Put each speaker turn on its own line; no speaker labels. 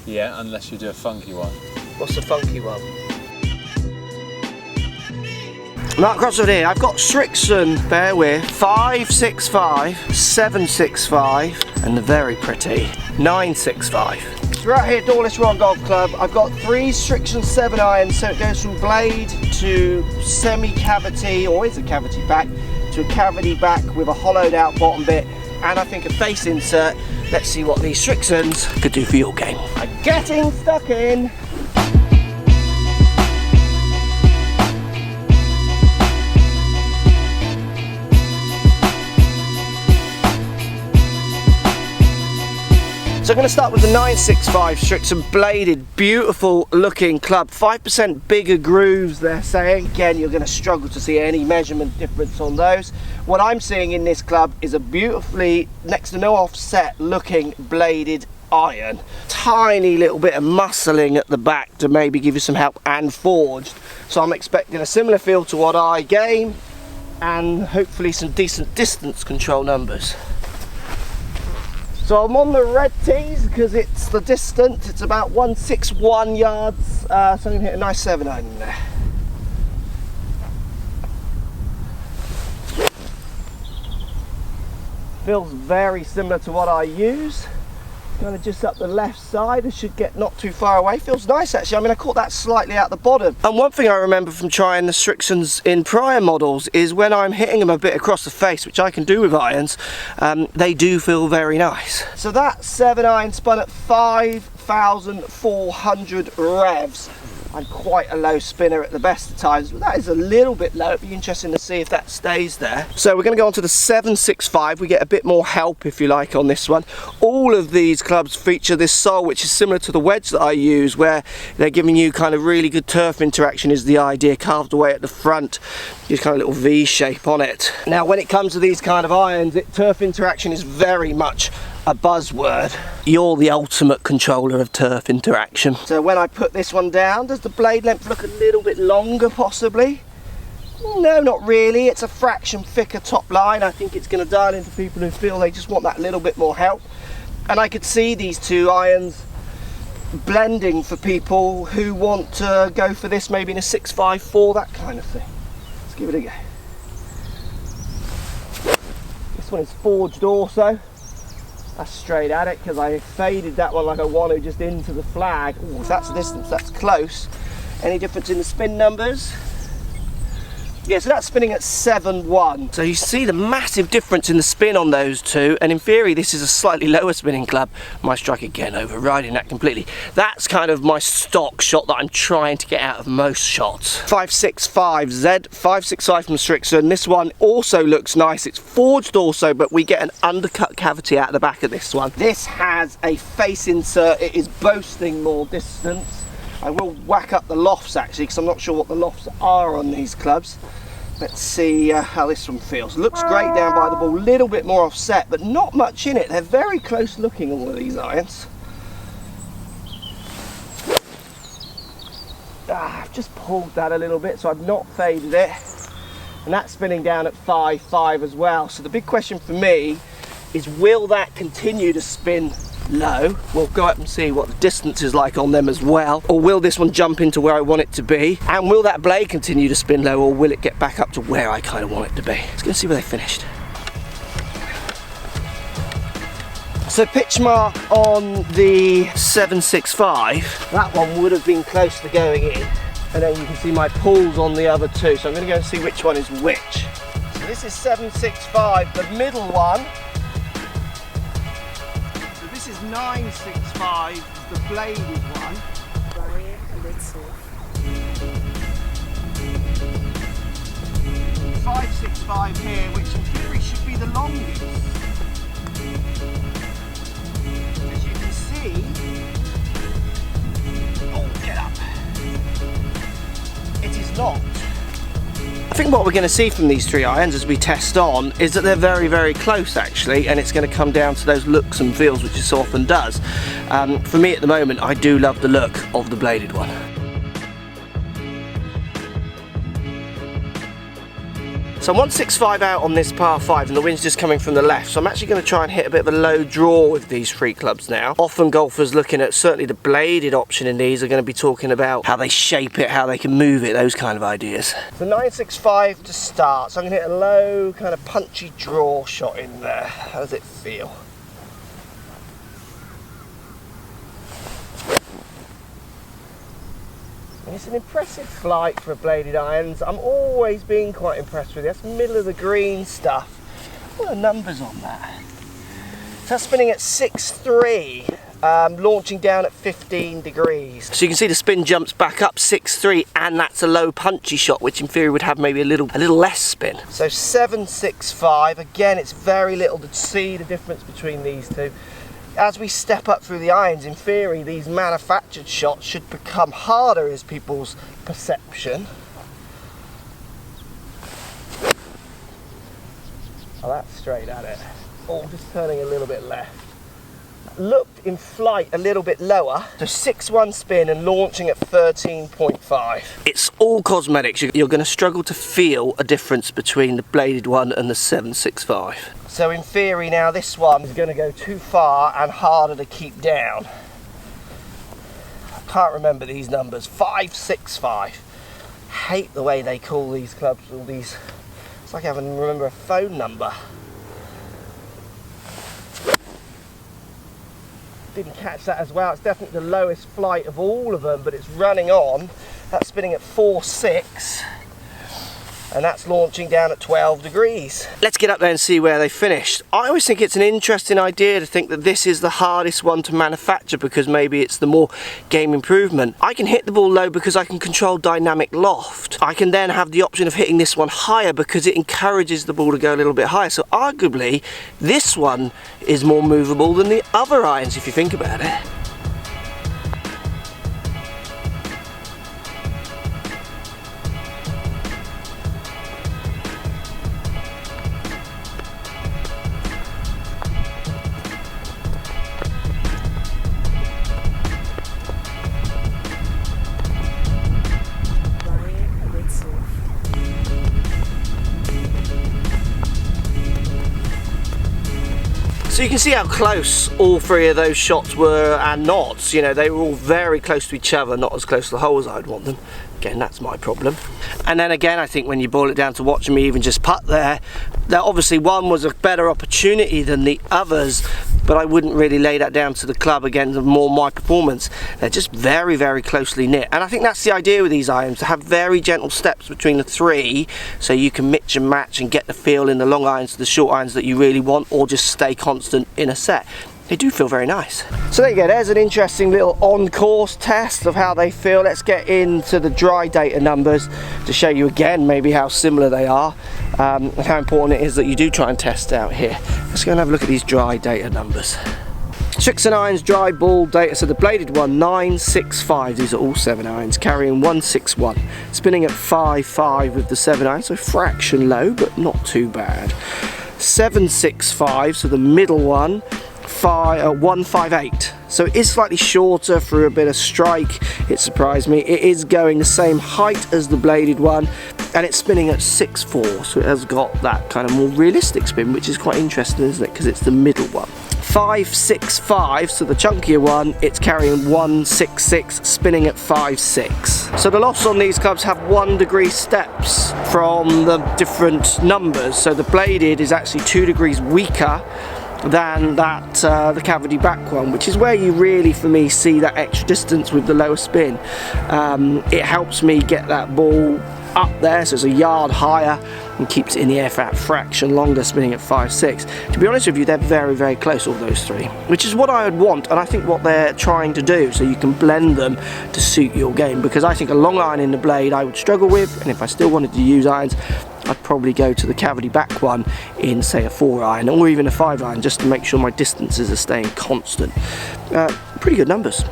Yeah, unless you do a funky one.
What's the funky one? Mark Crossfield here. I've got Srixon, bear with, 565, 765 and the very pretty 965. So right here at Auberys Golf Club, I've got 3 Srixon 7 irons, so it goes from blade to semi-cavity, or is a cavity back, to a cavity back with a hollowed out bottom bit, and I think a face insert. Let's see what these Srixons could do for your game. I'm getting stuck in. So I'm going to start with the 965 Srixon bladed, beautiful looking club, 5% bigger grooves they're saying. Again, you're going to struggle to see any measurement difference on those. What I'm seeing in this club is a beautifully, next to no offset looking bladed iron. Tiny little bit of muscling at the back to maybe give you some help, and forged. So I'm expecting a similar feel to what I game, and hopefully some decent distance control numbers. So I'm on the red tees because it's the distance, it's about 161 yards, so I'm going to hit a nice 7 iron in there. Feels very similar to what I use. Kind of just up the left side, I should get not too far away. Feels nice actually. I mean, I caught that slightly out the bottom. And one thing I remember from trying the Srixons in prior models is when I'm hitting them a bit across the face, which I can do with irons, they do feel very nice. So that 7 iron spun at 5,400 revs. I'm quite a low spinner at the best of times, but that is a little bit low. It'd be interesting to see if that stays there. So we're going to go on to the 765. We get a bit more help, if you like, on this one. All of these clubs feature this sole, which is similar to the wedge that I use, where they're giving you kind of really good turf interaction is the idea, carved away at the front. Just kind of little V shape on it. Now, when it comes to these kind of irons, turf interaction is very much a buzzword. You're the ultimate controller of turf interaction. So when I put this one down, does the blade length look a little bit longer possibly? No, not really. It's a fraction thicker top line. I think it's going to dial into people who feel they just want that little bit more help. And I could see these 2 irons blending for people who want to go for this maybe in a 654, that kind of thing. Let's give it a go. This one is forged also. That's straight at it because I faded that one like I want to, just into the flag. Ooh, that's the distance, that's close. Any difference in the spin numbers? Yeah, so that's spinning at 7.1. So you see the massive difference in the spin on those two, and in theory this is a slightly lower spinning club. My strike again overriding that completely. That's kind of my stock shot that I'm trying to get out of most shots. 565 Z565 from Srixon. This one also looks nice. It's forged also, but we get an undercut cavity out of the back of this one. This has a face insert. It is boasting more distance. I will whack up the lofts actually, because I'm not sure what the lofts are on these clubs. Let's see how this one feels. Looks great down by the ball, little bit more offset, but not much in it. They're very close looking, all of these irons. I've just pulled that a little bit, so I've not faded it. And that's spinning down at 5.5 as well. So the big question for me is, will that continue to spin low? We'll go up and see what the distance is like on them as well. Or will this one jump into where I want it to be? And will that blade continue to spin low, or will it get back up to where I kind of want it to be? Let's go and see where they finished. So pitch mark on the 765, that one would have been close to going in. And then you can see my pulls on the other 2. So I'm going to go and see which one is which. So this is 765, the middle one. 965, the bladed one. 565 here, which in theory should be the longest. As you can see, oh, get up. It is not. I think what we're going to see from these 3 irons as we test on is that they're very, very close actually, and it's going to come down to those looks and feels, which it so often does. For me at the moment, I do love the look of the bladed one. So I'm 165 out on this par 5 and the wind's just coming from the left, so I'm actually going to try and hit a bit of a low draw with these three clubs now. Often golfers looking at certainly the bladed option in these are going to be talking about how they shape it, how they can move it, those kind of ideas. So 965 to start, so I'm going to hit a low kind of punchy draw shot in there. How does it feel? It's an impressive flight for bladed irons. I'm always been quite impressed with it. That's middle of the green stuff. What are the numbers on that? So that's spinning at 6.3, launching down at 15 degrees. So you can see the spin jumps back up 6.3, and that's a low punchy shot, which in theory would have maybe a little less spin. So 765, again, it's very little to see the difference between these two. As we step up through the irons, in theory, these manufactured shots should become harder as people's perception. Oh, that's straight at it. Oh, just turning a little bit left. Looked in flight a little bit lower. So 6.1 spin and launching at 13.5. It's all cosmetics. You're going to struggle to feel a difference between the bladed one and the 765. So in theory now this one is going to go too far and harder to keep down. I can't remember these numbers. 565. Hate the way they call these clubs, all these. It's like having to remember a phone number. Didn't catch that as well. It's definitely the lowest flight of all of them, but it's running on. That's spinning at 4.6. And that's launching down at 12 degrees. Let's get up there and see where they finished. I always think it's an interesting idea to think that this is the hardest one to manufacture because maybe it's the more game improvement. I can hit the ball low because I can control dynamic loft. I can then have the option of hitting this one higher because it encourages the ball to go a little bit higher. So arguably, this one is more movable than the other irons if you think about it. So you can see how close all three of those shots were and not. You know, they were all very close to each other, not as close to the hole as I'd want them. Again, that's my problem. And then again, I think when you boil it down to watching me even just putt there, that obviously one was a better opportunity than the others, but I wouldn't really lay that down to the club again, more my performance. They're just very, very closely knit. And I think that's the idea with these irons, to have very gentle steps between the three, so you can mix and match and get the feel in the long irons to the short irons that you really want, or just stay constant in a set. They do feel very nice. So there you go, there's an interesting little on-course test of how they feel. Let's get into the dry data numbers to show you again maybe how similar they are, and how important it is that you do try and test out here. Let's go and have a look at these dry data numbers. Srixon irons dry ball data, so the bladed one 965, these are all 7 irons, carrying 161, spinning at 5.5 with the 7 irons, so fraction low but not too bad. 765, so the middle one, 158, so it is slightly shorter for a bit of strike. It surprised me. It is going the same height as the bladed one, and it's spinning at 6.4, so it has got that kind of more realistic spin, which is quite interesting, isn't it, because it's the middle one. 565, so the chunkier one, it's carrying 166, spinning at 5.6. So the lofts on these clubs have 1 degree steps from the different numbers, so the bladed is actually 2 degrees weaker than that the cavity back one, which is where you really, for me, see that extra distance with the lower spin. It helps me get that ball up there, so it's a yard higher and keeps it in the air for that fraction longer, spinning at 5.6. To be honest with you, they're very, very close, all those three, which is what I would want, and I think what they're trying to do, so you can blend them to suit your game, because I think a long iron in the blade I would struggle with, and if I still wanted to use irons, I'd probably go to the cavity back one in, say, a 4 iron or even a 5 iron, just to make sure my distances are staying constant. Pretty good numbers.